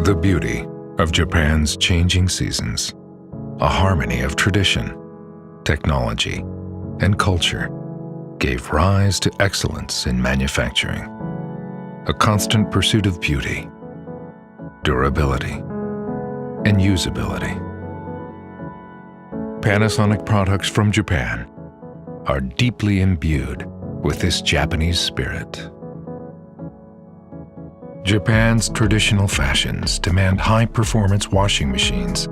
The beauty of Japan's changing seasons, a harmony of tradition, technology, and culture, gave rise to excellence in manufacturing, a constant pursuit of beauty, durability, and usability. Panasonic products from Japan are deeply imbued with this Japanese spirit. Japan's traditional fashions demand high-performance washing machines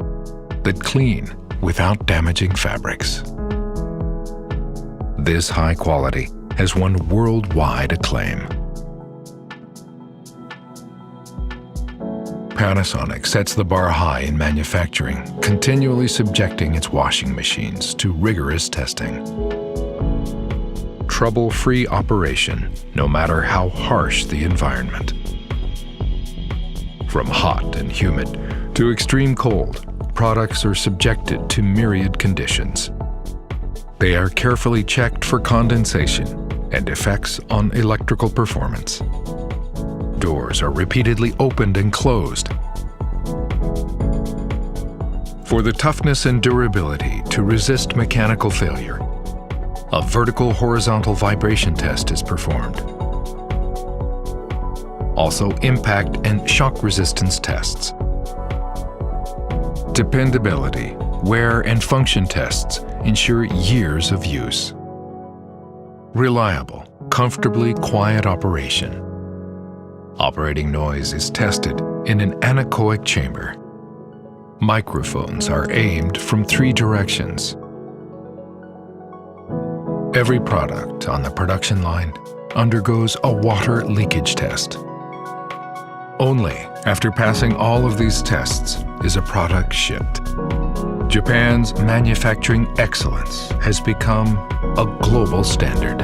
that clean without damaging fabrics. This high quality has won worldwide acclaim. Panasonic sets the bar high in manufacturing, continually subjecting its washing machines to rigorous testing. Trouble-free operation, no matter how harsh the environment. From hot and humid to extreme cold, products are subjected to myriad conditions. They are carefully checked for condensation and effects on electrical performance. Doors are repeatedly opened and closed. For the toughness and durability to resist mechanical failure, a vertical-horizontal vibration test is performed. Also, impact and shock resistance tests. Dependability, wear and function tests ensure years of use. Reliable, comfortably quiet operation. Operating noise is tested in an anechoic chamber. Microphones are aimed from 3 directions. Every product on the production line undergoes a water leakage test. Only after passing all of these tests is a product shipped. Japan's manufacturing excellence has become a global standard.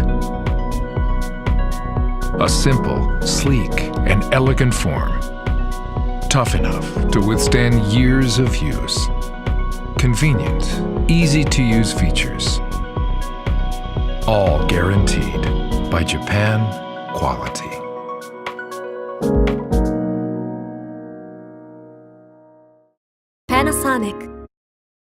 A simple, sleek, and elegant form, tough enough to withstand years of use. Convenient, easy-to-use features, all guaranteed by Japan quality. Panasonic.